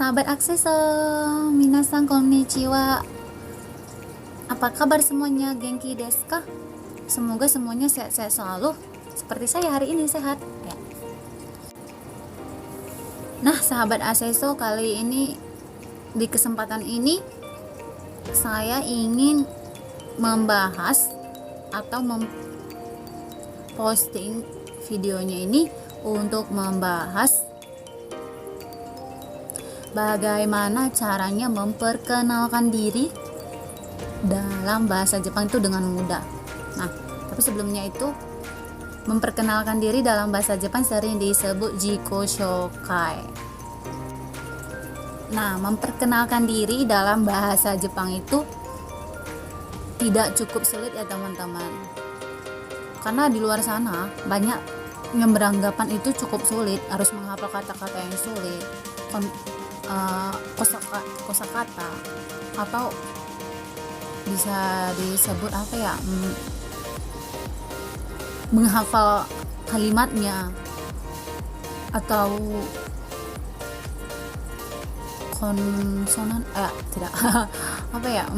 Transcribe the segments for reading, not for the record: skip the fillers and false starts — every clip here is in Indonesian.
Sahabat Akseso, minasan konnichiwa. Apa kabar semuanya? Genki desu ka? Semoga semuanya sehat-sehat selalu. Seperti saya hari ini sehat ya. Nah, sahabat Akseso, kali ini di kesempatan ini saya ingin membahas atau memposting videonya ini untuk membahas bagaimana caranya memperkenalkan diri dalam bahasa Jepang itu dengan mudah. Nah, tapi sebelumnya itu memperkenalkan diri dalam bahasa Jepang sering disebut jiko shokai. Nah, memperkenalkan diri dalam bahasa Jepang itu tidak cukup sulit ya teman-teman. Karena di luar sana banyak yang beranggapan itu cukup sulit, harus menghafal kata-kata yang sulit, kosakata, atau bisa disebut apa ya, menghafal kalimatnya, atau konsonan tidak apa ya,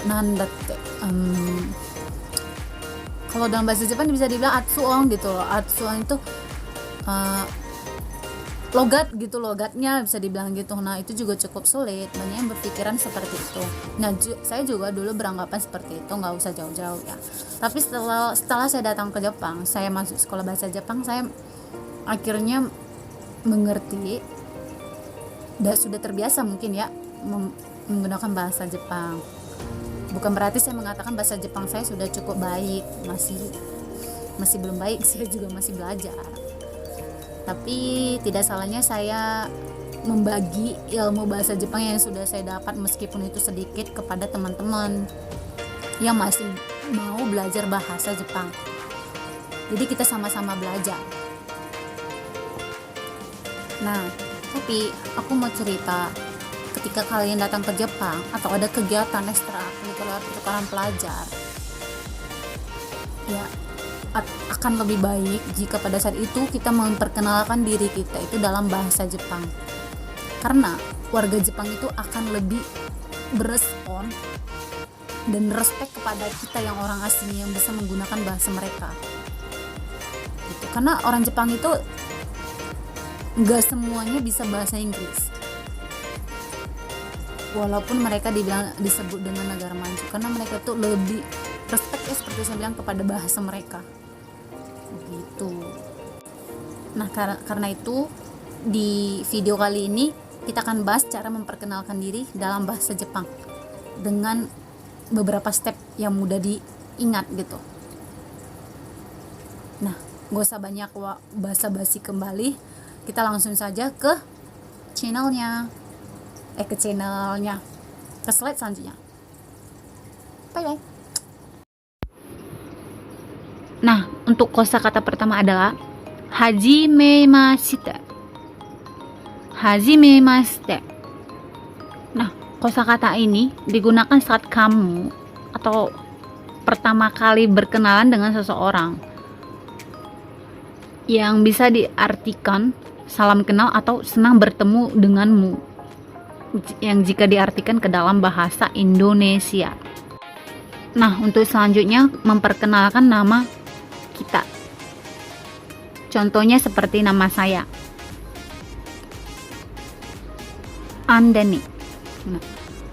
nandatte, kalau dalam bahasa Jepang bisa dibilang atsuon gitu loh. Atsuon itu logatnya bisa dibilang gitu. Nah, itu juga cukup sulit, banyak yang berpikiran seperti itu. Nah, saya juga dulu beranggapan seperti itu, nggak usah jauh-jauh ya. Tapi setelah saya datang ke Jepang, saya masuk sekolah bahasa Jepang, saya akhirnya mengerti dan sudah terbiasa mungkin ya menggunakan bahasa Jepang. Bukan berarti saya mengatakan bahasa Jepang saya sudah cukup baik, masih belum baik, saya juga masih belajar. Tapi tidak salahnya saya membagi ilmu bahasa Jepang yang sudah saya dapat, meskipun itu sedikit, kepada teman-teman yang masih mau belajar bahasa Jepang. Jadi kita sama-sama belajar. Nah, tapi aku mau cerita, ketika kalian datang ke Jepang atau ada kegiatan ekstrakurikuler pertukaran pelajar, ya akan lebih baik jika pada saat itu kita memperkenalkan diri kita itu dalam bahasa Jepang, karena warga Jepang itu akan lebih berespon dan respect kepada kita yang orang asing yang bisa menggunakan bahasa mereka gitu. Karena orang Jepang itu nggak semuanya bisa bahasa Inggris, walaupun mereka disebut dengan negara maju, karena mereka tuh lebih respect ya, seperti saya bilang, kepada bahasa mereka gitu. Nah, karena itu di video kali ini kita akan bahas cara memperkenalkan diri dalam bahasa Jepang dengan beberapa step yang mudah diingat gitu. Nah, gak usah banyak basa-basi kembali, kita langsung saja ke channelnya, ke slide selanjutnya. Bye bye. Nah, untuk kosakata pertama adalah hajimemashite. Hajimemashite. Nah, kosakata ini digunakan saat kamu atau pertama kali berkenalan dengan seseorang, yang bisa diartikan salam kenal atau senang bertemu denganmu, yang jika diartikan ke dalam bahasa Indonesia. Nah, untuk selanjutnya memperkenalkan nama kita. Contohnya seperti nama saya, Andani.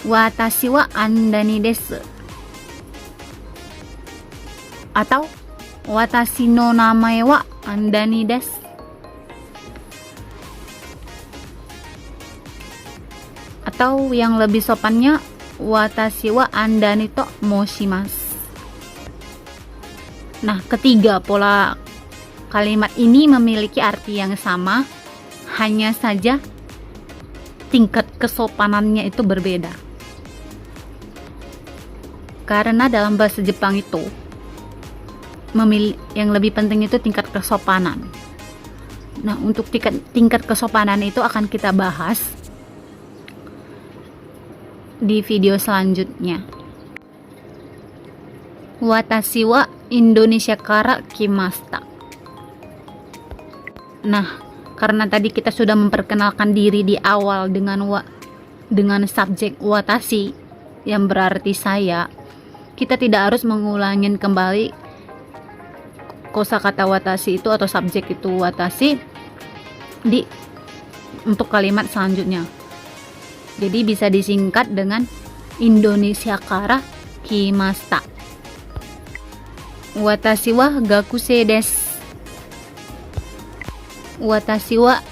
Watashi wa Andani desu. Atau watashi no namae wa Andani desu. Atau yang lebih sopannya, watashi wa Andani to moshimasu. Nah, ketiga pola kalimat ini memiliki arti yang sama, hanya saja tingkat kesopanannya itu berbeda. Karena dalam bahasa Jepang itu yang lebih penting itu tingkat kesopanan. Nah, untuk tingkat kesopanan itu akan kita bahas di video selanjutnya. Watashi wa Indonesia kara kimasta. Nah, karena tadi kita sudah memperkenalkan diri di awal dengan subjek watashi yang berarti saya, kita tidak harus mengulangin kembali kosakata watashi itu atau subjek itu watashi untuk kalimat selanjutnya. Jadi bisa disingkat dengan Indonesia kara kimasta. Watashi wa gakusei desu. Watashi wa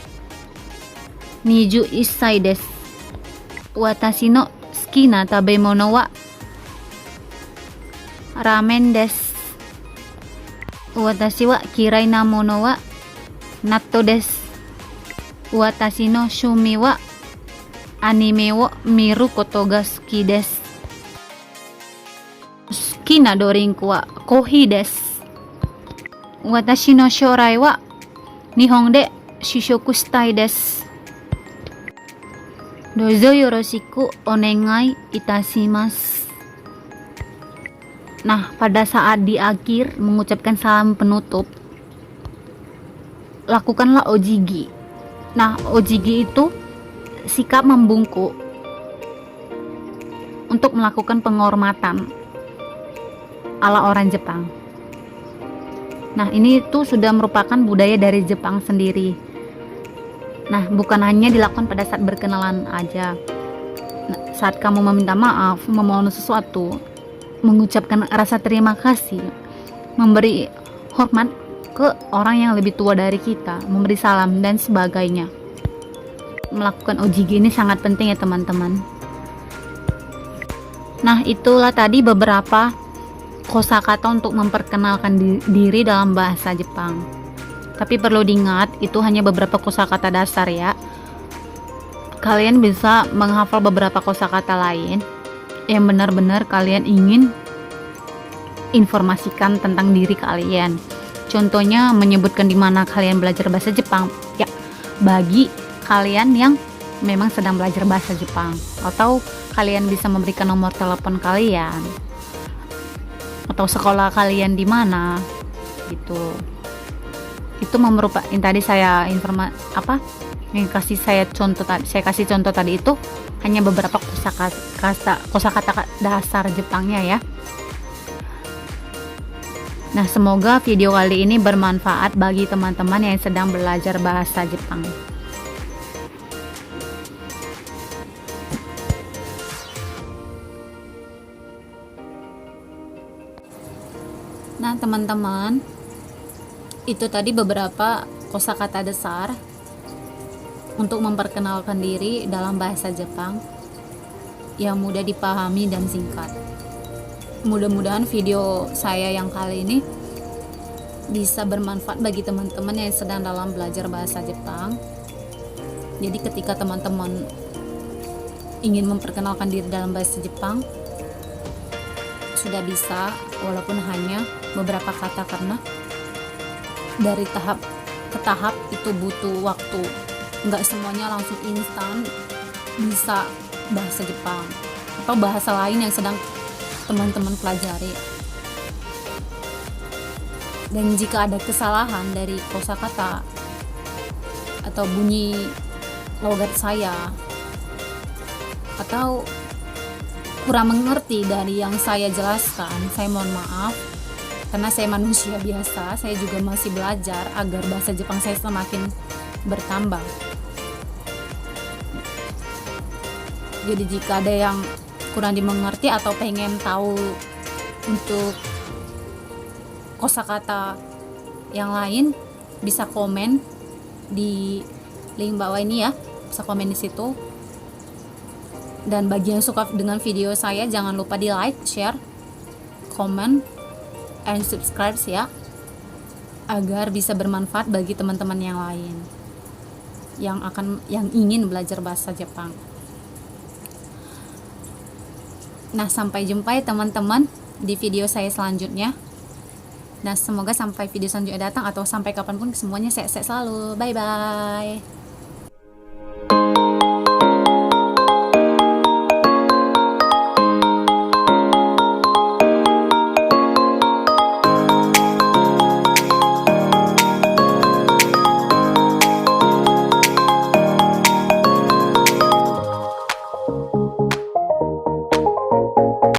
21歳です。私の好きな食べ物はラーメンです。私は嫌いなものは納豆です。私の趣味はアニメを見ることが好きです。好きなドリンクはコーヒーです。私の将来は日本で就職したいです。どうぞよろしくお願いいたします。Nah, pada saat di akhir mengucapkan salam penutup, lakukanlah ojigi. Nah, ojigi itu sikap membungkuk untuk melakukan penghormatan ala orang Jepang. Nah, ini tuh sudah merupakan budaya dari Jepang sendiri. Nah, bukan hanya dilakukan pada saat berkenalan aja. Nah, saat kamu meminta maaf, memohon sesuatu, mengucapkan rasa terima kasih, memberi hormat ke orang yang lebih tua dari kita, memberi salam dan sebagainya. Melakukan ojigi ini sangat penting ya teman-teman. Nah, itulah tadi beberapa kosakata untuk memperkenalkan diri dalam bahasa Jepang. Tapi perlu diingat, itu hanya beberapa kosakata dasar ya. Kalian bisa menghafal beberapa kosakata lain yang benar-benar kalian ingin informasikan tentang diri kalian. Contohnya menyebutkan di mana kalian belajar bahasa Jepang. Ya, bagi kalian yang memang sedang belajar bahasa Jepang, atau kalian bisa memberikan nomor telepon kalian atau sekolah kalian di mana gitu. Itu merupakan yang tadi saya yang saya kasih contoh tadi itu hanya beberapa kosakata dasar Jepangnya ya. Nah, semoga video kali ini bermanfaat bagi teman-teman yang sedang belajar bahasa Jepang. Nah, teman-teman, itu tadi beberapa kosakata dasar untuk memperkenalkan diri dalam bahasa Jepang yang mudah dipahami dan singkat. Mudah-mudahan video saya yang kali ini bisa bermanfaat bagi teman-teman yang sedang dalam belajar bahasa Jepang. Jadi ketika teman-teman ingin memperkenalkan diri dalam bahasa Jepang, sudah bisa, walaupun hanya beberapa kata, karena dari tahap ke tahap itu butuh waktu. Nggak semuanya langsung instan bisa bahasa Jepang atau bahasa lain yang sedang teman-teman pelajari. Dan jika ada kesalahan dari kosakata atau bunyi logat saya, atau kurang mengerti dari yang saya jelaskan, saya mohon maaf, karena saya manusia biasa, saya juga masih belajar agar bahasa Jepang saya semakin bertambah. Jadi jika ada yang kurang dimengerti atau pengen tahu untuk kosakata yang lain, bisa komen di link bawah ini ya, bisa komen di situ. Dan bagi yang suka dengan video saya, jangan lupa di like, share, comment, and subscribe ya, agar bisa bermanfaat bagi teman-teman yang lain yang ingin belajar bahasa Jepang. Nah, sampai jumpa ya teman-teman di video saya selanjutnya. Nah, semoga sampai video selanjutnya datang atau sampai kapanpun semuanya sehat-sehat selalu. Bye bye.